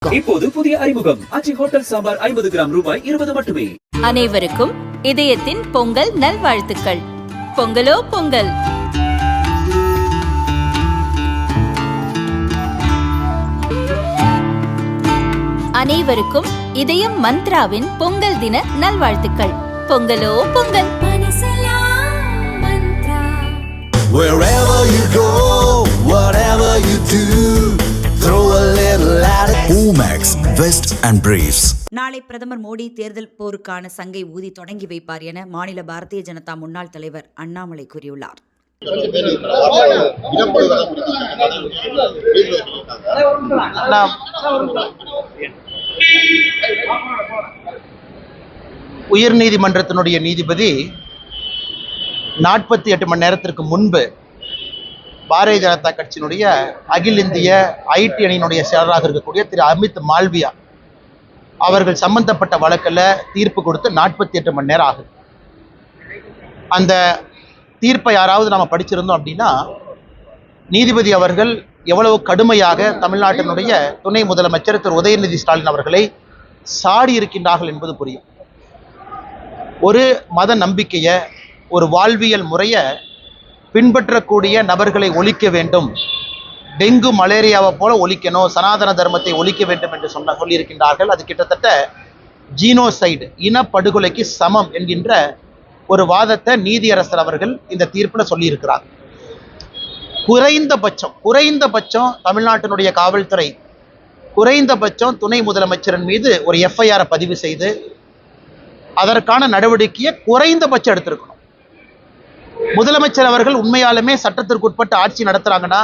இப்போது புதிய அறிமுகம் ஆச்சி ஹோட்டல் சாம்பார் 50 கிராம் ரூபாய் 20 மட்டுமே. அனைவருக்கும் இதயத்தின் பொங்கல் நல்வாழ்த்துக்கள். பொங்கலோ பொங்கல். அனைவருக்கும் இதயம் மந்த்ராவின் பொங்கல் தின நல்வாழ்த்துக்கள். பொங்கலோ Pongal. Wherever you go, whatever you do, throw a little at it. Omax, Vest and Briefs. நாளை பிரதமர் மோடி தேர்தல் போருக்கான சங்கை ஊதி தொடங்கி வைப்பார் என மாநில பாரதிய ஜனதா முன்னாள் தலைவர் அண்ணாமலை கூறியுள்ளார். உயர்நீதிமன்றத்தினுடைய நீதிபதி 48 மணி நேரத்திற்கு முன்பு பாரதிய ஜனதா கட்சியினுடைய அகில இந்திய ஐடி அணியினுடைய செயலராக இருக்கக்கூடிய திரு அமித் மால்வியா அவர்கள் சம்பந்தப்பட்ட வழக்கில் தீர்ப்பு கொடுத்து 48 மணி நேரம் ஆகுது. அந்த தீர்ப்பை யாராவது நாம் படிச்சிருந்தோம் அப்படின்னா நீதிபதி அவர்கள் எவ்வளவு கடுமையாக தமிழ்நாட்டினுடைய துணை முதலமைச்சர் திரு உதயநிதி ஸ்டாலின் அவர்களை சாடி இருக்கின்றார்கள் என்பது புரியும். ஒரு மத நம்பிக்கையை, ஒரு வாழ்வியல் முறையை பின்பற்றக்கூடிய நபர்களை ஒழிக்க வேண்டும், டெங்கு மலேரியாவை போல ஒழிக்கணும், சனாதன தர்மத்தை ஒழிக்க வேண்டும் என்று சொல்லியிருக்கின்றார்கள். அது கிட்டத்தட்ட ஜீனோசைடு, இனப்படுகொலைக்கு சமம் என்கின்ற ஒரு வாதத்தை நீதியரசர் அவர்கள் இந்த தீர்ப்பில் சொல்லியிருக்கிறார். குறைந்தபட்சம் தமிழ்நாட்டினுடைய காவல்துறை குறைந்தபட்சம் துணை முதலமைச்சரின் மீது ஒரு எஃப்ஐஆரை பதிவு செய்து அதற்கான நடவடிக்கையை குறைந்தபட்சம் எடுத்திருக்கணும். முதலமைச்சர் அவர்கள் உண்மையாலுமே சட்டத்திற்கு உட்பட்ட ஆட்சி நடத்துறாங்கன்னா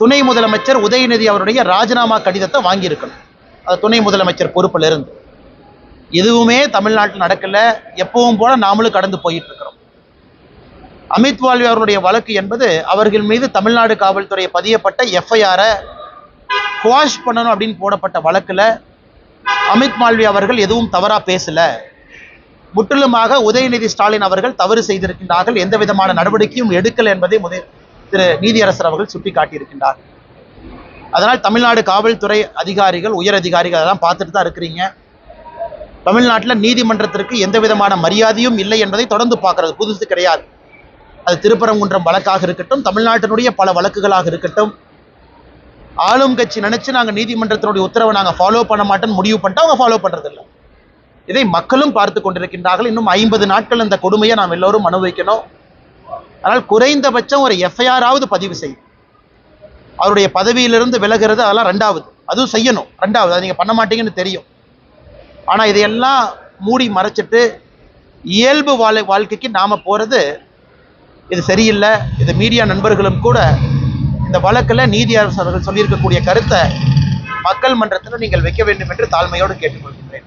துணை முதலமைச்சர் உதயநிதி அவருடைய ராஜினாமா கடிதத்தை வாங்கியிருக்கணும். அது துணை முதலமைச்சர் பொறுப்பில் இருந்து எதுவுமே தமிழ்நாட்டில் நடக்கல. எப்பவும் போல நாமளும் கடந்து போயிட்டு இருக்கிறோம். அமித் மால்வியா அவருடைய வழக்கு என்பது அவர்கள் மீது தமிழ்நாடு காவல்துறை பதியப்பட்ட எஃப்ஐஆரை குவாஷ் பண்ணணும் அப்படின்னு போடப்பட்ட வழக்குல அமித் மால்வியா அவர்கள் எதுவும் தவறா பேசல, முற்றிலுமாக உதயநிதி ஸ்டாலின் அவர்கள் தவறு செய்திருக்கின்றார்கள், எந்த விதமான நடவடிக்கையும் எடுக்கல என்பதை திரு நீதியரசர் அவர்கள் சுட்டி காட்டியிருக்கின்றார். அதனால் தமிழ்நாடு காவல்துறை அதிகாரிகள், உயர் அதிகாரிகள் அதெல்லாம் பார்த்துட்டு தான் இருக்கிறீங்க. தமிழ்நாட்டில் நீதிமன்றத்திற்கு எந்த விதமான மரியாதையும் இல்லை என்பதை தொடர்ந்து பார்க்கறது புதுசு கிடையாது. அது திருப்பரங்குன்றம் வழக்காக இருக்கட்டும், தமிழ்நாட்டினுடைய பல வழக்குகளாக இருக்கட்டும், ஆளும் கட்சி நினைச்சு நாங்கள் நீதிமன்றத்தினுடைய உத்தரவை நாங்கள் ஃபாலோ பண்ண மாட்டோம்னு முடிவு பண்ணிட்டு அவங்க ஃபாலோ பண்றதில்லை. இதை மக்களும் பார்த்து கொண்டிருக்கின்றார்கள். இன்னும் 50 நாட்கள் இந்த கொடுமையை நாம் எல்லோரும் அனுபவிக்கணும். ஆனால் குறைந்தபட்சம் ஒரு எஃப்ஐஆராவது பதிவு செய்யும். அவருடைய பதவியிலிருந்து விலகிறது அதெல்லாம் ரெண்டாவது, அதுவும் செய்யணும். ரெண்டாவது அதை நீங்கள் பண்ண மாட்டீங்கன்னு தெரியும். ஆனால் இதையெல்லாம் மூடி மறைச்சிட்டு இயல்பு வாழ்க்கைக்கு நாம் போகிறது இது சரியில்லை. இது மீடியா நண்பர்களும் கூட இந்த வழக்கில் நீதியரசர்கள் சொல்லியிருக்கக்கூடிய கருத்தை மக்கள் மன்றத்தில் நீங்கள் வைக்க வேண்டும் என்று தாழ்மையோடு கேட்டுக்கொள்கின்றேன்.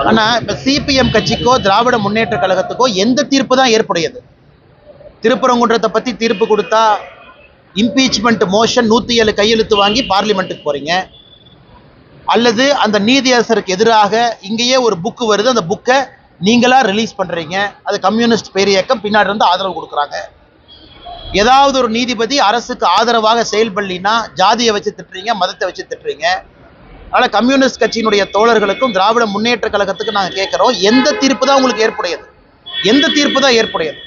ஆனா இப்ப சிபிஎம் கட்சிக்கோ திராவிட முன்னேற்ற கழகத்துக்கோ எந்த தீர்ப்பு தான் ஏற்புடையது? திருப்பரங்குன்றத்தை பத்தி தீர்ப்பு கொடுத்தா இம்பீச்மெண்ட் மோஷன் 107 கையெழுத்து வாங்கி பார்லிமெண்ட்டுக்கு போறீங்க, அல்லது அந்த நீதியரசருக்கு எதிராக இங்கேயே ஒரு புக்கு வருது, அந்த புக்கை நீங்களா ரிலீஸ் பண்றீங்க, அது கம்யூனிஸ்ட் பேரியக்கம் பின்னாடி இருந்து ஆதரவு கொடுக்குறாங்க. ஏதாவது ஒரு நீதிபதி அரசுக்கு ஆதரவாக செயல்படலினா ஜாதியை வச்சு திட்டுறீங்க, மதத்தை வச்சு திட்டுறீங்க. அதனால கம்யூனிஸ்ட் கட்சியினுடைய தோழர்களுக்கும் திராவிட முன்னேற்ற கழகத்துக்கு நாங்கள் கேட்கிறோம், எந்த தீர்ப்பு தான் உங்களுக்கு ஏற்புடையது? எந்த தீர்ப்பு தான் ஏற்புடையது?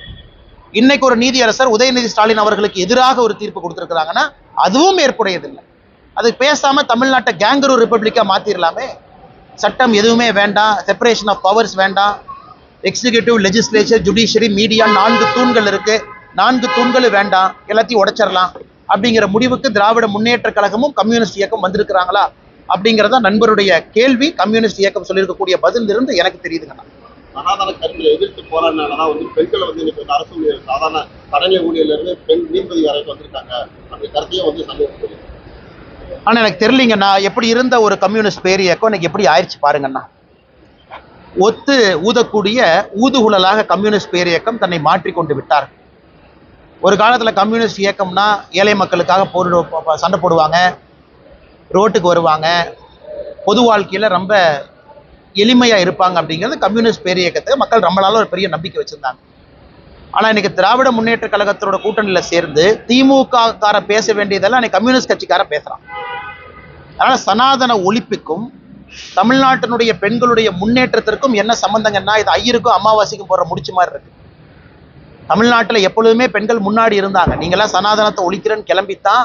இன்னைக்கு ஒரு நீதியரசர் உதயநிதி ஸ்டாலின் அவர்களுக்கு எதிராக ஒரு தீர்ப்பு கொடுத்துருக்காங்கன்னா அதுவும் ஏற்புடையதில்லை. அது பேசாம தமிழ்நாட்டை கேங்கரூ ரிப்பப்ளிக்கா மாத்திரலாமே. சட்டம் எதுவுமே வேண்டாம், செப்பரேஷன் ஆஃப் பவர்ஸ் வேண்டாம், எக்ஸிகியூட்டிவ், லெஜிஸ்லேச்சர், ஜுடிஷியரி, மீடியா 4 தூண்கள் இருக்கு, 4 தூண்கள் வேண்டாம், எல்லாத்தையும் உடைச்சிடலாம் அப்படிங்கிற முடிவுக்கு திராவிட முன்னேற்ற கழகமும் கம்யூனிஸ்ட் இயக்கம் வந்திருக்கிறாங்களா அப்படிங்கிறத நண்பருடைய கேள்வி. கம்யூனிஸ்ட் இயக்கம் சொல்லியிருக்கக்கூடிய பதில் இருந்து எனக்கு தெரியுதுங்கண்ணா. சனாதன கருத்தை எதிர்த்து போராடினாலதான் பெண்களை இன்னைக்கு அரசு சாதாரண தலைமை ஊழியர்ல இருந்து பெண் நீதிபதி வரைக்கும் வந்திருக்காங்க அப்படி கருத்தையும் சமூகம். ஆனா எனக்கு தெரியலீங்கண்ணா, எப்படி இருந்த ஒரு கம்யூனிஸ்ட் பேரியக்கம் இன்னைக்கு எப்படி ஆயிடுச்சு பாருங்கண்ணா. ஒத்து ஊதக்கூடிய ஊதுகுழலாக கம்யூனிஸ்ட் பேரியக்கம் தன்னை மாற்றிக்கொண்டு விட்டார். ஒரு காலத்துல கம்யூனிஸ்ட் இயக்கம்னா ஏழை மக்களுக்காக சண்டை போடுவாங்க, ரோட்டுக்கு வருவாங்க, பொது வாழ்க்கையில ரொம்ப எளிமையா இருப்பாங்க அப்படிங்கிறது கம்யூனிஸ்ட் பேரியக்கத்துக்கு மக்கள் ரொம்ப நாள் ஒரு பெரிய நம்பிக்கை வச்சிருந்தாங்க. ஆனால் இன்னைக்கு திராவிட முன்னேற்ற கழகத்தோட கூட்டணியில் சேர்ந்து திமுக கார பேச வேண்டியதெல்லாம் இன்னைக்கு கம்யூனிஸ்ட் கட்சிக்காரன் பேசுறான். அதனால சனாதன ஒழிப்புக்கும் தமிழ்நாட்டினுடைய பெண்களுடைய முன்னேற்றத்திற்கும் என்ன சம்பந்தங்கன்னா, இது ஐயருக்கும் அமாவாசைக்கும் போற முடிச்சு மாதிரி இருக்கு. தமிழ்நாட்டில் எப்பொழுதுமே பெண்கள் முன்னாடி இருந்தாங்க. நீங்களாம் சனாதனத்தை ஒழிக்கிறேன்னு கிளம்பித்தான்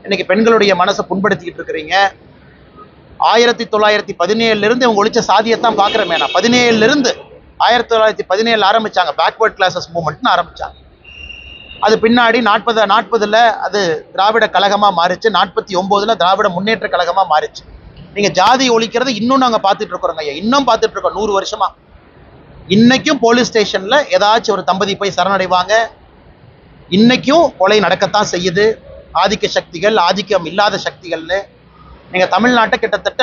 இன்னைக்கு பெண்களுடைய மனசை புண்படுத்திக்கிட்டு இருக்கிறீங்க. 1917 இருந்து இவங்க ஒழிச்ச சாதியத்தான் பார்க்குறமே. நான் 17 இருந்து 1917 ஆரம்பிச்சாங்க, பேக்வர்ட் கிளாஸஸ் மூவ்மெண்ட்னு ஆரம்பிச்சாங்க. அது பின்னாடி 40 அது திராவிட கழகமா மாறிச்சு, 49 திராவிட முன்னேற்ற கழகமா மாறிச்சு. நீங்க ஜாதி ஒழிக்கிறது இன்னும் நாங்க பார்த்துட்டு இருக்கிறோங்க ஐயா, இன்னும் பார்த்துட்டு இருக்கோம் 100 வருஷமா. இன்னைக்கும் போலீஸ் ஸ்டேஷன்ல ஏதாச்சும் ஒரு தம்பதி போய் சரணடைவாங்க. இன்னைக்கும் கொலை நடக்கத்தான் செய்யுது. ஆதிக்க சக்திகள், ஆதிக்கம் இல்லாத சக்திகள்னு நீங்க தமிழ்நாட்டை கிட்டத்தட்ட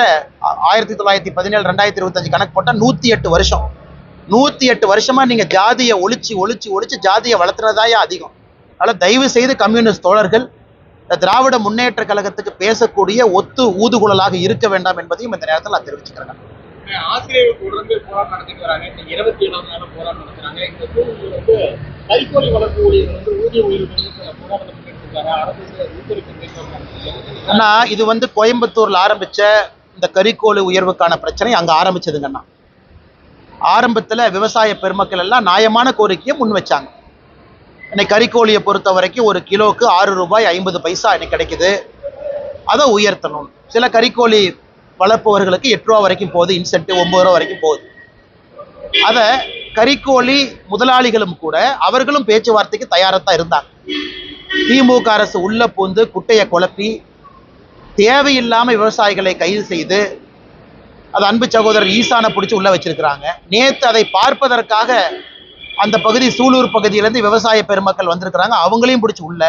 1917 2025 கணக்கு போட்டா 108 வருஷம். 108 வருஷமா நீங்க ஜாதியை ஒழிச்சு ஜாதியை வளர்த்துனதாயா அதிகம். அதனால தயவு செய்து கம்யூனிஸ்ட் தோழர்கள் திராவிட முன்னேற்ற கழகத்துக்கு பேசக்கூடிய ஊதுகுழலாக இருக்க வேண்டாம் என்பதையும் இந்த நேரத்தில் நான் தெரிவிச்சுக்கிறேன். ஆசிரியர்கள் தொடர்ந்து போராட்டம் நடத்திட்டு வராங்க. 27வது நாள் போராட்டம் நடத்துறாங்க. இந்த சூழ்நிலை வந்து கைகோழி வளர்ப்பு ஊழியர்கள் ஊதிய உயர்வு போராட்டம் அண்ணா, இது வந்து கோயம்புத்தூர்ல ஆரம்பிச்ச இந்த கறிக்கோழி உயர்வுக்கான பிரச்சனை அங்க ஆரம்பிச்சதுங்கண்ணா. ஆரம்பத்துல விவசாய பெருமக்கள் எல்லாம் நியாயமான கோரிக்கையை முன் வச்சாங்க. இன்னைக்கு கறிக்கோழியை பொறுத்த வரைக்கும் ஒரு கிலோக்கு 6 ரூபாய் 50 பைசா இன்னைக்கு கிடைக்குது. அதை உயர்த்தணும். சில கறிக்கோழி வளர்ப்பவர்களுக்கு 8 ரூபா வரைக்கும் போகுது, இன்சென்டிவ் 9 ரூபா வரைக்கும் போகுது. அதை கறிக்கோழி முதலாளிகளும் கூட அவர்களும் பேச்சுவார்த்தைக்கு தயாராத்தான் இருந்தாங்க. திமுக அரசு உள்ள பூந்து குட்டையை குழப்பி தேவையில்லாம விவசாயிகளை கைது செய்து அது அன்பு சகோதரர் ஈசானை பிடிச்சி உள்ள வச்சிருக்கிறாங்க. நேற்று அதை பார்ப்பதற்காக அந்த பகுதி சூலூர் பகுதியிலேருந்து விவசாய பெருமக்கள் வந்திருக்கிறாங்க. அவங்களையும் பிடிச்சி உள்ள.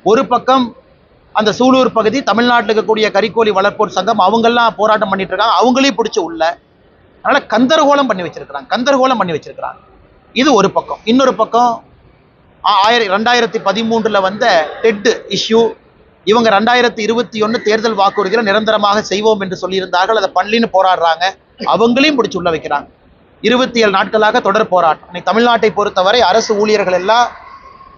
ஒரு பக்கம் அந்த சூலூர் பகுதி தமிழ்நாட்டில் இருக்கக்கூடிய கறிக்கோழி வளர்ப்போர் சங்கம் அவங்கெல்லாம் போராட்டம் பண்ணிட்டு இருக்காங்க. அவங்களையும் பிடிச்சி உள்ள. அதனால கந்தரகோலம் பண்ணி வச்சிருக்கிறாங்க. இது ஒரு பக்கம். இன்னொரு பக்கம் 2013 வந்த டெட் இஷ்யூ, இவங்க 2021 தேர்தல் வாக்குறுதிகளை நிரந்தரமாக செய்வோம் என்று சொல்லியிருந்தார்கள். அதை பண்ணலின்னு போராடுறாங்க. அவங்களையும் பிடிச்சி உள்ள வைக்கிறாங்க. 27 நாட்களாக தொடர் போராட்டம். இன்னைக்கு தமிழ்நாட்டை பொறுத்தவரை அரசு ஊழியர்கள் எல்லாம்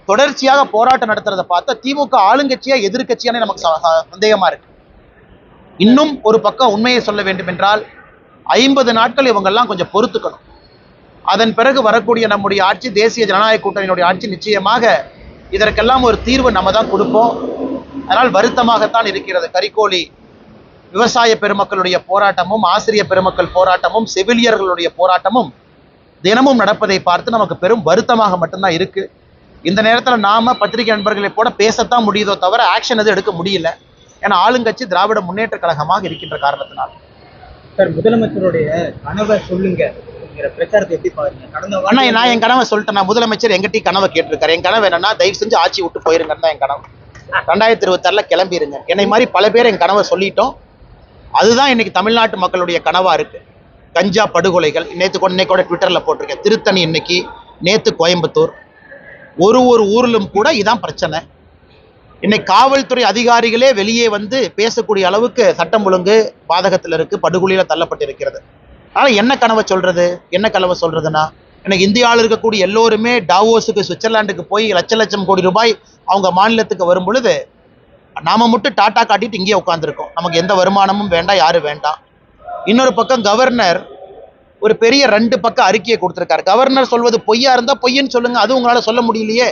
தொடர்ச்சியாக போராட்டம் நடத்துறதை பார்த்தா திமுக ஆளுங்கட்சியா எதிர்கட்சியானே நமக்கு சந்தேகமா இருக்கு. இன்னும் ஒரு பக்கம் உண்மையை சொல்ல வேண்டும் என்றால் 50 நாட்கள் இவங்கெல்லாம் கொஞ்சம் பொறுத்துக்கணும். அதன் பிறகு வரக்கூடிய நம்முடைய ஆட்சி, தேசிய ஜனநாயக கூட்டணியினுடைய ஆட்சி, நிச்சயமாக இதற்கெல்லாம் ஒரு தீர்வு நம்ம தான் கொடுப்போம். அதனால் வருத்தமாகத்தான் இருக்கிறது. கறிக்கோழி விவசாய பெருமக்களுடைய போராட்டமும், ஆசிரியர் பெருமக்கள் போராட்டமும், செவிலியர்களுடைய போராட்டமும் தினமும் நடப்பதை பார்த்து நமக்கு பெரும் வருத்தமாக மட்டும்தான் இருக்கு. இந்த நேரத்தில் நாம பத்திரிகை நண்பர்களை போல பேசத்தான் முடியுதோ தவிர ஆக்ஷன் எதுவும் எடுக்க முடியல. ஏன்னா ஆளுங்கட்சி திராவிட முன்னேற்ற கழகமாக இருக்கின்ற காரணத்தினால். சார், முதலமைச்சருடைய கனவை சொல்லுங்க பிரச்சாரத்தை எப்படி பாருங்க? அண்ணா, நான் என் கனவை சொல்லிட்டேன். நான் முதலமைச்சர் எங்கிட்டையும் கனவை கேட்டிருக்காரு. என் கனவு என்னன்னா, தயவு செஞ்சு ஆட்சி விட்டு போயிருங்கன்னு தான் என் கனவு. 2026 கிளம்பிடுங்க. என்னை மாதிரி பல பேர் என் கனவை சொல்லிட்டோம். அதுதான் இன்னைக்கு தமிழ்நாட்டு மக்களுடைய கனவா இருக்கு. கஞ்சா படுகொலைகள் இன்னைக்கோட ட்விட்டர்ல போட்டிருக்கேன். திருத்தணி இன்னைக்கு, நேத்து கோயம்புத்தூர், ஒரு ஊரிலும் கூட இதான் பிரச்சனை. இன்னைக்கு காவல்துறை அதிகாரிகளே வெளியே வந்து பேசக்கூடிய அளவுக்கு சட்டம் ஒழுங்கு பாதகத்தில் இருக்கு, படுகொலையில தள்ளப்பட்டிருக்கிறது. ஆனா என்ன கனவை சொல்றதுன்னா, இன்னைக்கு இந்தியாவில் இருக்கக்கூடிய எல்லோருமே டாவோஸுக்கு, சுவிட்சர்லாண்டுக்கு போய் லட்சம் கோடி ரூபாய் அவங்க மாநிலத்துக்கு வரும் பொழுது நாம மட்டும் டாட்டா காட்டிட்டு இங்கேயே உட்காந்துருக்கோம். நமக்கு எந்த வருமானமும் வேண்டாம், யாரும் வேண்டாம். இன்னொரு பக்கம் கவர்னர் ஒரு பெரிய 2 பக்க அறிக்கையை கொடுத்திருக்காரு. கவர்னர் சொல்வது பொய்யா இருந்தா பொய்ன்னு சொல்லுங்க, அது உங்களால சொல்ல முடியலையே.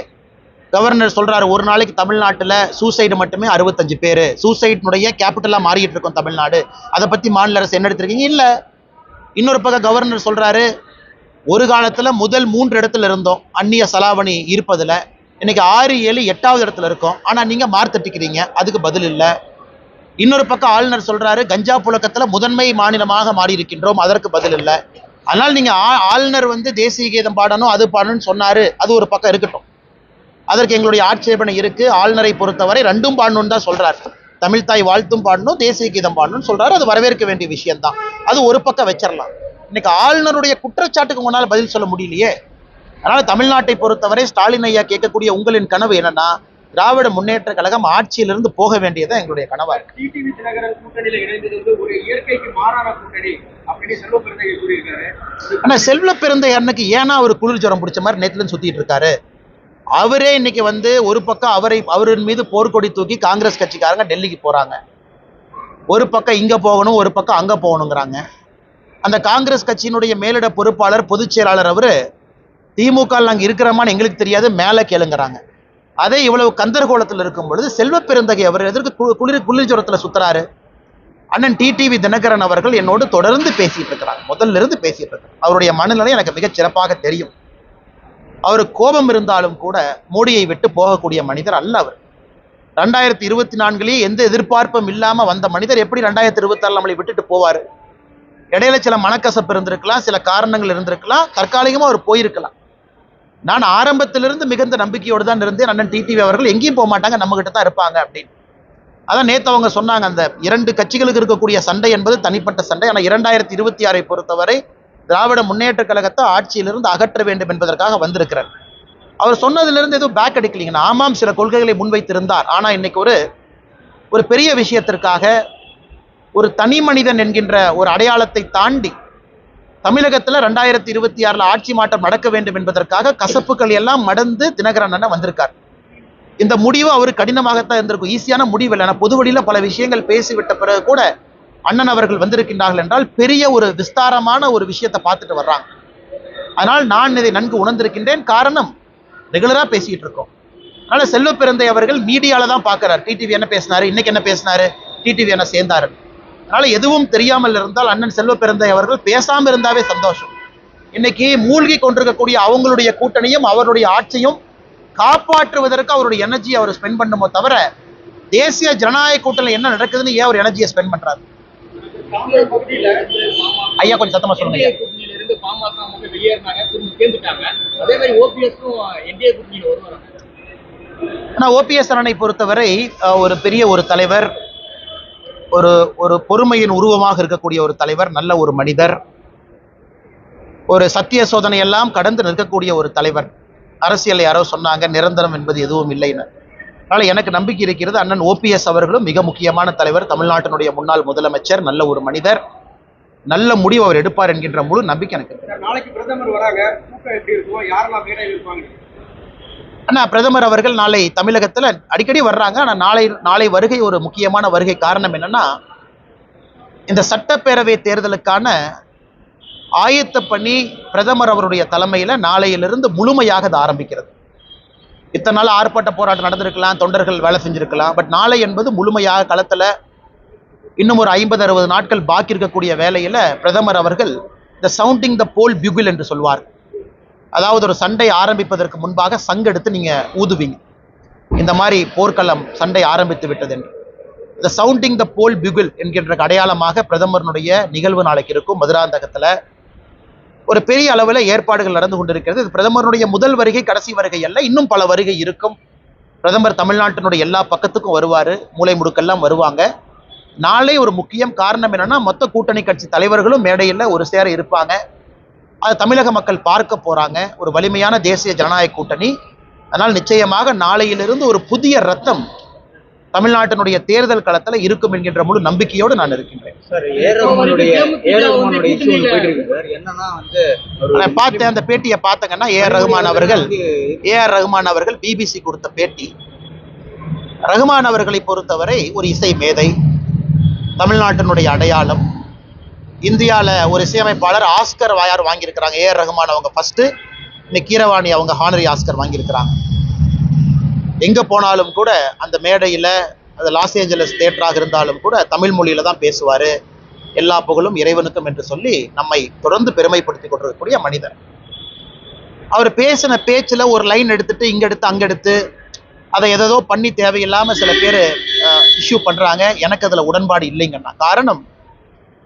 கவர்னர் சொல்றாரு, ஒரு நாளைக்கு தமிழ்நாட்டில் சூசைடு மட்டுமே 65 பேர். சூசைட்னுடைய கேபிட்டலா மாறிட்டு இருக்கோம் தமிழ்நாடு. அதை பத்தி மாநில அரசு என்ன எடுத்திருக்கீங்க? இல்ல. இன்னொரு பக்கம் கவர்னர் சொல்றாரு, ஒரு காலத்துல முதல் 3 இடத்துல இருந்தோம் அந்நிய செலாவணி இருப்பதுல, இன்னைக்கு 6, 7, 8வது இடத்துல இருக்கோம். ஆனா நீங்க மார்த்தட்டிக்கிறீங்க, அதுக்கு பதில் இல்லை. இன்னொரு பக்கம் ஆளுநர் சொல்றாரு, கஞ்சா புழக்கத்துல முதன்மை மாநிலமாக மாறி இருக்கின்றோம், அதற்கு பதில் இல்லை. அதனால நீங்க ஆளுநர் வந்து தேசிய கீதம் பாடணும், அது பாடணும்னு சொன்னாரு, அது ஒரு பக்கம் இருக்கட்டும். அதற்கு எங்களுடைய ஆட்சேபனை இருக்கு. ஆளுநரை பொறுத்தவரை 2ம் பாடணும்னு தான் சொல்றாரு. தமிழ்தாய் வாழ்த்தும் பாடணும், தேசிய கீதம் பாடணும்னு சொல்றாரு. அது வரவேற்க வேண்டிய விஷயம் தான். அது ஒரு பக்கம் வச்சிடலாம். இன்னைக்கு ஆளுநருடைய குற்றச்சாட்டுக்கு முன்னால் பதில் சொல்ல முடியலையே. அதனால தமிழ்நாட்டை பொறுத்தவரை ஸ்டாலின் ஐயா கேட்கக்கூடிய உங்களின் கனவு என்னன்னா, திராவிட முன்னேற்ற கழகம் ஆட்சியிலிருந்து போக வேண்டியது எங்களுடைய கனவா இருக்கு. டிடிவி தினகரன் கூட்டணியில இணைந்தது வந்து ஒரு இயற்கைக்கு மாறான கூட்டணி அப்படின்னு செல்வ பெருந்தகை கூறியிருக்காரு. ஆனா செல்வ பெருந்தை அன்னைக்கு ஏன்னா அவர் குளிர் ஜுரம் பிடிச்ச மாதிரி நேத்துல சுத்திட்டு இருக்காரு. அவரே இன்னைக்கு வந்து ஒரு பக்கம் அவரின் மீது போர்க்கொடி தூக்கி காங்கிரஸ் கட்சிக்காரங்க டெல்லிக்கு போறாங்க. ஒரு பக்கம் இங்க போகணும், ஒரு பக்கம் அங்க போகணுங்கிறாங்க. அந்த காங்கிரஸ் கட்சியினுடைய மேலிட பொறுப்பாளர் பொதுச் செயலாளர் அவரு திமுக நாங்க இருக்கிறோமான்னு எங்களுக்கு தெரியாது, மேல கேளுங்கிறாங்க. அதே இவ்வளவு கந்தர்கோலத்தில் இருக்கும் பொழுது செல்வ பெருந்தகை அவர் எதற்கு குளிர் ஜுரத்துல சுத்துறாரு? அண்ணன் டிடிவி தினகரன் அவர்கள் என்னோடு தொடர்ந்து பேசிட்டு இருக்கிறாங்க, முதல்ல இருந்து பேசிட்டு இருக்கிறாங்க. அவருடைய மனநிலை எனக்கு மிகச் சிறப்பாக தெரியும். அவர் கோபம் இருந்தாலும் கூட மோடியை விட்டு போகக்கூடிய மனிதர் அல்ல அவர். 2024 எந்த எதிர்பார்ப்பும் இல்லாம வந்த மனிதர் எப்படி 2026 நம்மளை விட்டுட்டு போவாரு? இடையில சில மனக்கசப்பு இருந்திருக்கலாம், சில காரணங்கள் இருந்திருக்கலாம், தற்காலிகமா அவர் போயிருக்கலாம். நான் ஆரம்பத்திலிருந்து மிகுந்த நம்பிக்கையோடு தான் இருந்தேன். அண்ணன் டிடிவி அவர்கள் எங்கேயும் போக மாட்டாங்க, நம்ம கிட்ட தான் இருப்பாங்க அப்படின்னு. அதான் நேத்து அவங்க சொன்னாங்க, அந்த 2 கட்சிகளுக்கு இருக்கக்கூடிய சண்டை என்பது தனிப்பட்ட சண்டை. ஆனால் 2026 பொறுத்தவரை திராவிட முன்னேற்ற கழகத்தை ஆட்சியிலிருந்து அகற்ற வேண்டும் என்பதற்காக வந்திருக்கிறார். அவர் சொன்னதிலிருந்து எதுவும் பேக் அடிக்கலீங்க. ஆமாம், சில கொள்கைகளை முன்வைத்திருந்தார். ஆனா இன்னைக்கு ஒரு பெரிய விஷயத்திற்காக ஒரு தனி மனிதன் என்கின்ற ஒரு அடையாளத்தை தாண்டி தமிழகத்துல 2026 ஆட்சி மாற்றம் நடக்க வேண்டும் என்பதற்காக கசப்புகள் எல்லாம் மடந்து தினகரன் அண்ணன் வந்திருக்கார். இந்த முடிவு அவரு கடினமாகத்தான் இருந்திருக்கும், ஈஸியான முடிவு இல்லை. பொது வழியில பல விஷயங்கள் பேசிவிட்ட பிறகு கூட அண்ணன் அவர்கள் வந்திருக்கின்றார்கள் என்றால் பெரிய ஒரு விஸ்தாரமான ஒரு விஷயத்தை பார்த்துட்டு வர்றாங்க. அதனால் நான் இதை நன்கு உணர்ந்திருக்கின்றேன். காரணம், ரெகுலரா பேசிட்டு இருக்கோம். அதனால செல்வ பெருந்தை அவர்கள் மீடியால தான் பார்க்கிறார், டிடிவி என்ன பேசினாரு, இன்னைக்கு என்ன பேசினாரு, டிடிவி என்ன சேர்ந்தாரு. அதனால எதுவும் தெரியாமல் இருந்தால் அண்ணன் செல்வ பெருந்தை அவர்கள் பேசாம இருந்தாவே சந்தோஷம். இன்னைக்கு மூழ்கி கொண்டிருக்கக்கூடிய அவங்களுடைய கூட்டணியும் அவருடைய ஆட்சியும் காப்பாற்றுவதற்கு அவருடைய எனர்ஜியை அவர் ஸ்பெண்ட் பண்ணுமோ தவிர தேசிய ஜனநாயக கூட்டணியில் என்ன நடக்குதுன்னு ஏன் அவர் எனர்ஜியை ஸ்பெண்ட் பண்றாரு? ஐயா கொஞ்சம் சத்தமா சொல்லுங்க. கூட்டணியிலிருந்து பாமக வெளியேறினாங்க, திரும்ப சேர்ந்துட்டாங்க. அதே மாதிரி ஓபிஎஸ்க்கும் என்டிஏ கூட்டணியில் வருவாங்க. ஆனா ஓபிஎஸ் அண்ணனை பொறுத்தவரை ஒரு பெரிய ஒரு தலைவர், ஒரு பொறுமையின் உருவமாக இருக்கக்கூடிய ஒரு தலைவர், நல்ல ஒரு மனிதர், ஒரு சத்திய சோதனை எல்லாம் கடந்து நிற்கக்கூடிய ஒரு தலைவர். அரசியல் யாரோ சொன்னாங்க நிரந்தரம் என்பது எதுவும் இல்லைன்னு. அதனால எனக்கு நம்பிக்கை இருக்கிறது, அண்ணன் ஓபிஎஸ் அவர்களும் மிக முக்கியமான தலைவர், தமிழ்நாட்டினுடைய முன்னாள் முதலமைச்சர், நல்ல ஒரு மனிதர், நல்ல முடிவு அவர் எடுப்பார் என்கின்ற முழு நம்பிக்கை எனக்கு இருக்கு. நாளைக்கு பிரதமர் வராங்க, கூட்டம் எப்படி இருக்கும், யாரெல்லாம் மேடையில் இருப்பாங்க? ஆனா பிரதமர் அவர்கள் நாளை தமிழகத்துல அடிக்கடி வர்றாங்க. ஆனா நாளை வருகை ஒரு முக்கியமான வருகை. காரணம் என்னன்னா, இந்த சட்டப்பேரவை தேர்தலுக்கான ஆயத்த பணி பிரதமர் அவருடைய தலைமையில நாளையிலிருந்து முழுமையாக அது ஆரம்பிக்கிறது. இத்தனை நாள் ஆர்ப்பாட்ட போராட்டம் நடந்திருக்கலாம், தொண்டர்கள் வேலை செஞ்சிருக்கலாம். பட் நாளை என்பது முழுமையாக களத்துல இன்னும் ஒரு 50-60 நாட்கள் பாக்கி இருக்கக்கூடிய வேலையில பிரதமர் அவர்கள் இந்த சவுண்டிங் த போல் பியூகில் என்று சொல்வார். அதாவது ஒரு சண்டை ஆரம்பிப்பதற்கு முன்பாக சங்கெடுத்து நீங்க ஊதுவீங்க, இந்த மாதிரி போர்க்களம் சண்டை ஆரம்பித்து விட்டது என்று. இந்த சவுண்டிங் த போல் பியூகில் என்கின்ற அடையாளமாக பிரதமருடைய நிகழ்வு நாளைக்கு இருக்கும். மதுராந்தகத்துல ஒரு பெரிய அளவில் ஏற்பாடுகள் நடந்து கொண்டிருக்கிறது. இது பிரதமருடைய முதல் வருகை, கடைசி வருகை அல்ல, இன்னும் பல வருகை இருக்கும். பிரதமர் தமிழ்நாட்டினுடைய எல்லா பக்கத்துக்கும் வருவார், மூலை முடுக்கெல்லாம் வருவாங்க. நாளை ஒரு முக்கியம். காரணம் என்னன்னா, மொத்த கூட்டணி கட்சி தலைவர்களும் மேடையில் ஒரு சேர இருப்பாங்க. அது தமிழக மக்கள் பார்க்க போறாங்க. ஒரு வலிமையான தேசிய ஜனநாயக கூட்டணி. அதனால் நிச்சயமாக நாளையிலிருந்து ஒரு புதிய ரத்தம் தமிழ்நாட்டினுடைய தேர்தல் களத்துல இருக்கும் என்கின்ற முழு நம்பிக்கையோடு நான் இருக்கின்றேன். பார்த்தேன் அந்த பேட்டியை பார்த்தங்கன்னா, ஏஆர் ரஹ்மான் அவர்கள் பிபிசி கொடுத்த பேட்டி. ரஹ்மான் அவர்களை பொறுத்தவரை ஒரு இசை மேதை, தமிழ்நாட்டினுடைய அடையாளம். இந்தியாவில் ஒரு இசையமைப்பாளர் ஆஸ்கர் வாங்கியிருக்கிறாங்க. ஏஆர் ரஹ்மான் அவங்க ஃபர்ஸ்ட், இன்னைக்கு கீரவாணி அவங்க ஹானரி ஆஸ்கர் வாங்கியிருக்கிறாங்க. எங்க போனாலும் கூட அந்த மேடையில, அது லாஸ் ஏஞ்சலஸ் தியேட்டராக இருந்தாலும் கூட தமிழ் மொழியில தான் பேசுவாரு. எல்லா புகழும் இறைவனுக்கும் என்று சொல்லி நம்மை தொடர்ந்து பெருமைப்படுத்தி கொண்டிருக்கக்கூடிய மனிதர். அவர் பேசின பேச்சுல ஒரு லைன் எடுத்துட்டு இங்க எடுத்து அங்க எடுத்து அதை எதோ பண்ணி தேவையில்லாம சில பேர் இஷ்யூ பண்றாங்க. எனக்கு அதுல உடன்பாடு இல்லைங்கன்னா. காரணம்,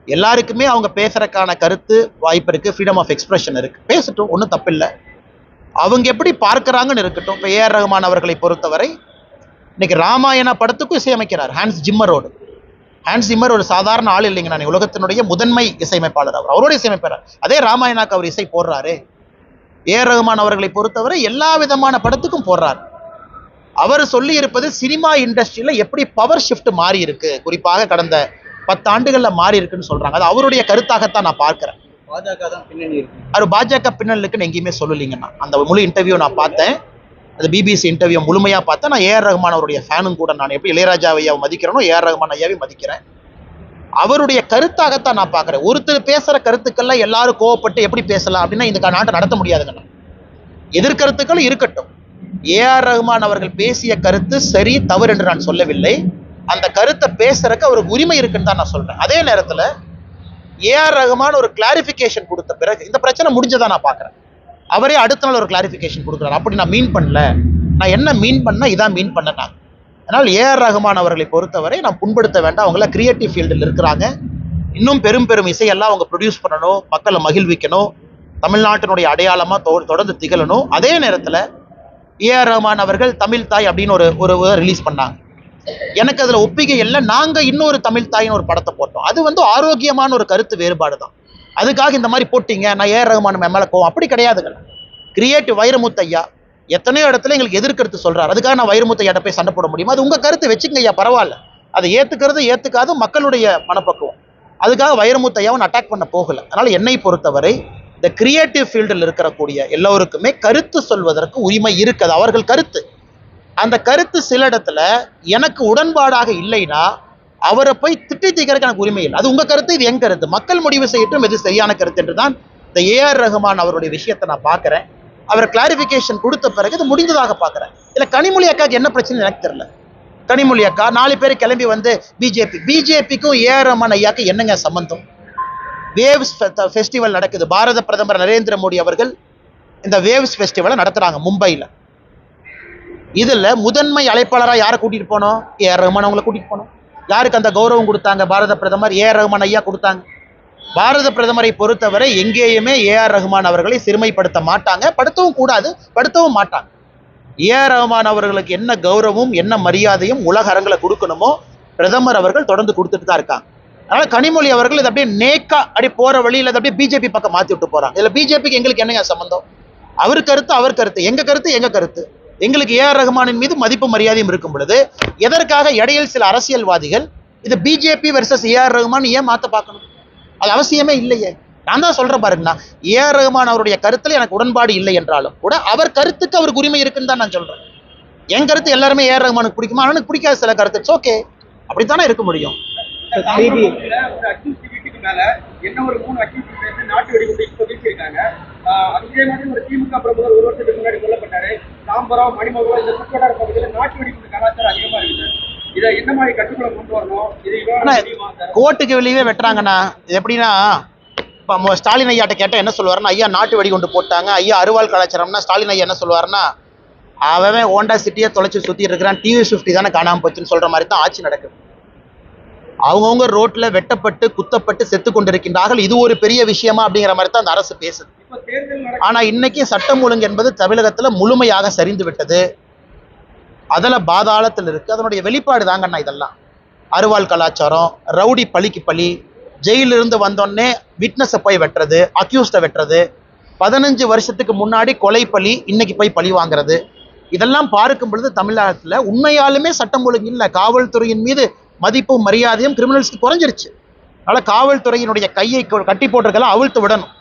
எல்லாருக்குமே அவங்க பேசுறதுக்கான கருத்து வாய்ப்பு இருக்கு, ஃப்ரீடம் ஆஃப் எக்ஸ்பிரஷன் இருக்கு, பேசட்டும், ஒன்றும் தப்பில்லை. அவங்க எப்படி பார்க்கறாங்கன்னு இருக்கட்டும். இப்போ ஏஆர் ரஹ்மான் அவர்களை பொறுத்தவரை இன்னைக்கு ராமாயண படத்துக்கும் இசையமைக்கிறார் ஹான்ஸ் ஜிம்மரோடு. ஹான்ஸ் ஜிம்மர் ஒரு சாதாரண ஆள் இல்லைங்க, நான் உலகத்தினுடைய முதன்மை இசையமைப்பாளர். அவரோட இசையமைப்பார். அதே ராமாயணாக்கு அவர் இசை போடுறாரு. ஏஆர் ரஹ்மான் அவர்களை பொறுத்தவரை எல்லா விதமான படத்துக்கும் போடுறார். அவர் சொல்லி இருப்பது சினிமா இண்டஸ்ட்ரியில எப்படி பவர் ஷிஃப்ட் மாறி இருக்கு, குறிப்பாக கடந்த 10 ஆண்டுகள்ல மாறி இருக்குன்னு சொல்றாங்க. அது அவருடைய கருத்தாகத்தான் நான் பார்க்கிறேன். பாஜக தான் பின்னணி இருக்கு. அவர் பாஜக பின்னல் இருக்குன்னு எங்கேயுமே சொல்லலைங்கண்ணா. அந்த முழு இன்டர்வியூ நான் பார்த்தேன், அது பிபிசி இன்டர்வியூ முழுமையா பார்த்தேன். நான் ஏஆர் ரஹ்மான் அவருடைய ஃபேனும் கூட. நான் எப்படி இளையராஜா ஐயாவை மதிக்கிறேனோ ஏஆர் ரஹ்மான் ஐயாவை மதிக்கிறேன். அவருடைய கருத்தாகத்தான் நான் பார்க்கிறேன். ஒருத்தர் பேசுற கருத்துக்கள்லாம் எல்லாரும் கோவப்பட்டு எப்படி பேசலாம் அப்படின்னா இந்த நாட்டை நடத்த முடியாதுங்கண்ணா. எதிர்கருத்துக்கள் இருக்கட்டும். ஏஆர் ரஹ்மான் அவர்கள் பேசிய கருத்து சரி தவறு என்று நான் சொல்லவில்லை. அந்த கருத்தை பேசுறதுக்கு அவருக்கு உரிமை இருக்குன்னு தான் நான் சொல்றேன். அதே நேரத்துல ஏஆர் ரஹ்மான் ஒரு கிளாரிபிகேஷன் கொடுத்த பிறகு இந்த பிரச்சனை முடிஞ்சதா நான் பார்க்கிறேன். அவரே அடுத்த நாள் ஒரு கிளாரிபிகேஷன் கொடுக்குறாரு. அப்படி நான் மீன் பண்ணல, நான் என்ன மீன் பண்ண இதான் மீன் பண்ணேன். அதனால் ஏஆர் ரஹ்மான் அவர்களை பொறுத்தவரை நான் புண்படுத்த வேண்டாம். அவங்கள கிரியேட்டிவ் ஃபீல்டில் இருக்கிறாங்க. இன்னும் பெரும் பெரும் இசையெல்லாம் அவங்க ப்ரொடியூஸ் பண்ணணும், மக்களை மகிழ்விக்கணும், தமிழ்நாட்டினுடைய அடையாளமாக தொடர்ந்து திகழணும். அதே நேரத்தில் ஏஆர் ரஹ்மான் அவர்கள் தமிழ் தாய் அப்படின்னு ஒரு ரிலீஸ் பண்ணாங்க. எனக்கு அதில் ஒப்பிகை இல்லை. நாங்கள் இன்னொரு தமிழ் தாயின்னு ஒரு படத்தை போட்டோம். அது ஆரோக்கியமான ஒரு கருத்து வேறுபாடு தான். அதுக்காக இந்த மாதிரி போட்டிங்க நான் ஏஆர் ரஹ்மான் மேலே கோவம் அப்படி கிடையாதுங்க. கிரியேட்டிவ் வைரமுத்து ஐயா எத்தனையோ இடத்துல எங்களுக்கு எதிர்கருத்து சொல்றாரு. அதுக்காக நான் வைரமுத்து ஐயாட்ட போய் சண்டை போட முடியுமா? அது உங்க கருத்து வச்சுங்க ஐயா, பரவாயில்ல. அதை ஏத்துக்காது மக்களுடைய மனப்பக்குவம். அதுக்காக வைரமுத்து ஐயாவும் அட்டாக் பண்ண போகல. அதனால என்னை பொறுத்தவரை இந்த கிரியேட்டிவ் ஃபீல்டில் இருக்கக்கூடிய எல்லோருக்குமே கருத்து சொல்வதற்கு உரிமை இருக்குது. அவர்கள் கருத்து, அந்த கருத்து சில இடத்துல எனக்கு உடன்பாடாக இல்லைன்னா அவரை போய் திட்டி தீக்கிறதுக்கு எனக்கு உரிமை இல்லை. அது உங்க கருத்து, இது என் கருத்து. மக்கள் முடிவு செய்யட்டும் எது சரியான கருத்து என்று தான் இந்த ஏஆர் ரஹ்மான் அவருடைய விஷயத்தை நான் பார்க்கிறேன். அவர் கிளாரிபிகேஷன் கொடுத்த பிறகு இது முடிந்ததாக பார்க்கிறேன். இல்ல கனிமொழி அக்காக்கு என்ன பிரச்சனை எனக்கு தெரியல. கனிமொழி அக்கா 4 பேர் கிளம்பி வந்து பிஜேபிக்கும் ஏஆர் ரஹ்மான் ஐயாக்கு என்னங்க சம்பந்தம்? வேவ்ஸ் ஃபெஸ்டிவல் நடக்குது. பாரத பிரதமர் நரேந்திர மோடி அவர்கள் இந்த வேவ்ஸ் ஃபெஸ்டிவலை நடத்துறாங்க மும்பையில். இதுல முதன்மை அழைப்பாளராக யாரை கூட்டிட்டு போனோம்? ஏஆர் ரஹ்மான் அவங்களை கூட்டிட்டு போனோம். யாருக்கு அந்த கௌரவம் கொடுத்தாங்க? பாரத பிரதமர் ஏஆர் ரஹ்மான் ஐயா கொடுத்தாங்க. பாரத பிரதமரை பொறுத்தவரை எங்கேயுமே ஏஆர் ரஹ்மான் அவர்களை சிறுமைப்படுத்த மாட்டாங்க, படுத்தவும் கூடாது, படுத்தவும் மாட்டாங்க. ஏஆர் ரஹ்மான் அவர்களுக்கு என்ன கௌரவமும் என்ன மரியாதையும் உலக அரங்கில் கொடுக்கணுமோ பிரதமர் அவர்கள் தொடர்ந்து கொடுத்துட்டு தான் இருக்காங்க. அதனால கனிமொழி அவர்கள் இது அப்படியே நேக்கா அப்படி போற வழியில் அப்படியே பிஜேபி பக்கம் மாத்தி விட்டு போறாங்க. இதுல பிஜேபிக்கு எங்களுக்கு என்னங்க சம்பந்தம்? அவர் கருத்து அவர் கருத்து, எங்க கருத்து எங்க கருத்து. எங்களுக்கு ஏஆர் ரஹ்மானின் மீது மதிப்பு மரியாதையும் இருக்கும் பொழுது எதற்காக இடையில் சில அரசியல்வாதிகள் இது பிஜேபி வெர்சஸ் ஏஆர் ரஹ்மான் ஏன் மாத்த பார்க்கணும்? அது அவசியமே இல்லையே. நான் தான் சொல்றேன் பாருங்கண்ணா, ஏஆர் ரஹ்மான் அவருடைய கருத்துல எனக்கு உடன்பாடு இல்லை என்றாலும் கூட அவர் கருத்துக்கு அவருக்கு உரிமை இருக்குன்னு தான் நான் சொல்றேன். என் கருத்து எல்லாருமே ஏஆர் ரஹ்மானுக்கு பிடிக்குமா? அவனுக்கு பிடிக்காத சில கருத்து ஓகே, அப்படித்தானே இருக்க முடியும். என்ன ஒரு 3 அக்யூஸ்ட் நாட்டு வெடிகுண்டு வீசிருக்காங்க. அதே மாதிரி ஒரு திமுக பிரமுகர் ஒரு வருஷத்துக்கு முன்னாடி கொல்லப்பட்டாரு. தாம்பரம், மணிமகுடம் இந்த சுற்றுவட்டார பகுதியில் நாட்டு வெடிகுண்டு கலாச்சாரம் அதிகமா இருக்குது. இதை என்ன மாதிரி கட்டுக்குள்ள கொண்டு வரணும்? கோர்ட்டுக்கு வெளியே வெட்டுறாங்கண்ணா. இது எப்படின்னா, இப்போ ஸ்டாலின் ஐயாட்ட கேட்டால் என்ன சொல்லுவாருன்னா, ஐயா நாட்டு வெடிகுண்டு போட்டாங்க, ஐயா அருவாள் கலாச்சாரம்னா ஸ்டாலின் ஐயா என்ன சொல்லுவாருன்னா, அவன் ஹோண்டா சிட்டியை தொலைச்சி சுற்றிட்டு இருக்கிறான், டிவி 50 தானே காணாமல் போச்சுன்னு சொல்ற மாதிரி தான் ஆட்சி நடக்குது. அவங்கவுங்க ரோட்ல வெட்டப்பட்டு குத்தப்பட்டு செத்து கொண்டிருக்கின்றார்கள். இது ஒரு பெரிய விஷயமா அப்படிங்கிற மாதிரி தான் அந்த அரசு பேசுது. ஆனா இன்னைக்கு சட்டம் ஒழுங்கு என்பது தமிழகத்துல முழுமையாக சரிந்து விட்டது. அதில் பாதாளத்தில் இருக்கு. அதனுடைய வெளிப்பாடு தாங்கண்ணா இதெல்லாம். அருவாள் கலாச்சாரம், ரவுடி பழிக்கு பழி, ஜெயிலிருந்து வந்தோடனே விட்னஸை போய் வெட்டுறது, அக்யூஸ்டை வெட்டுறது, 15 வருஷத்துக்கு முன்னாடி கொலை பழி இன்னைக்கு போய் பழி வாங்குறது, இதெல்லாம் பார்க்கும் பொழுது தமிழ்நாட்டில் உண்மையாலுமே சட்டம் ஒழுங்கு இல்லை. காவல்துறையின் மீது மதிப்பும் மரியாதையும் கிரிமினல்ஸ்க்கு குறைஞ்சிருச்சு. அதனால காவல்துறையினுடைய கையை கட்டி போட்டிருக்கலாம் அவிழ்த்து விடணும்.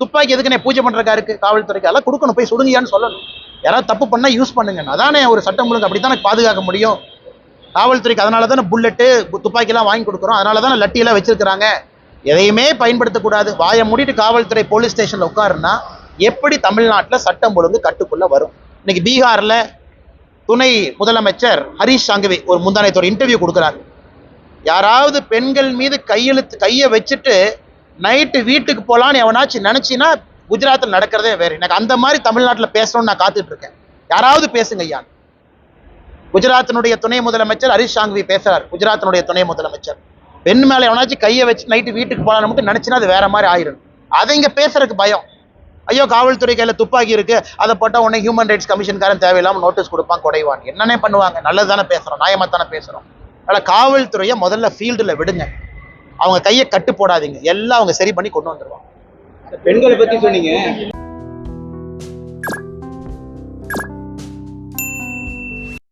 துப்பாக்கி எதுக்குன்னு பூஜை பண்றக்கா இருக்கு? காவல்துறைக்கு அதெல்லாம் கொடுக்கணும், போய் சுடுங்கயான்னு சொல்லணும். யாராவது தப்பு பண்ணா யூஸ் பண்ணுங்க. அதானே ஒரு சட்டம் ஒழுங்கு, அப்படித்தானே பாதுகாக்க முடியும் காவல்துறைக்கு. அதனால தானே புல்லட்டு துப்பாக்கிலாம் வாங்கி கொடுக்குறோம், அதனால தானே லட்டியெல்லாம் வச்சிருக்கிறாங்க. எதையுமே பயன்படுத்தக்கூடாது, வாயை மூடிட்டு காவல்துறை போலீஸ் ஸ்டேஷன்ல உட்காருன்னா எப்படி தமிழ்நாட்டில் சட்டம் ஒழுங்கு கட்டுக்குள்ள வரும்? இன்னைக்கு பீகார்ல துணை முதலமைச்சர் ஹரீஷ் சாங்கவி ஒரு முந்தானத்தோட இன்டர்வியூ கொடுக்குறாரு. யாராவது பெண்கள் மீது கையை வச்சுட்டு நைட்டு வீட்டுக்கு போகலான்னு எவனாச்சும் நினைச்சின்னா குஜராத்தில் நடக்கிறதே வேறு. எனக்கு அந்த மாதிரி தமிழ்நாட்டில் பேசணும்னு நான் காத்துட்டு இருக்கேன். யாராவது பேசுங்க ஐயா. குஜராத்தினுடைய துணை முதலமைச்சர் ஹரீஷ் சாங்கவி பேசுறாரு. குஜராத்தினுடைய துணை முதலமைச்சர் பெண் மேலே எவனாச்சும் கையை வச்சு நைட்டு வீட்டுக்கு போகலான்னு மட்டும் நினைச்சுன்னா அது வேற மாதிரி ஆயிடும். அதை இங்கே பேசுறதுக்கு பயம். ஐயோ காவல்துறை கையில் துப்பாக்கி இருக்கு, அதை போட்டால் உடனே ஹியூமன் ரைட்ஸ் கமிஷன்காரன் தேவையில்லாமல் நோட்டீஸ் கொடுப்பான், குறைவான். என்னன்னே பண்ணுவாங்க? நல்லது தானே பேசுகிறோம், நியாயமாக தானே பேசுகிறோம். அதனால் காவல்துறையை முதல்ல ஃபீல்டில் விடுங்க, அவங்க கையை கட்டு போடாதீங்க, எல்லாம் அவங்க சரி பண்ணி கொண்டு வந்துடுவாங்க. பெண்களை பற்றி சொன்னீங்க.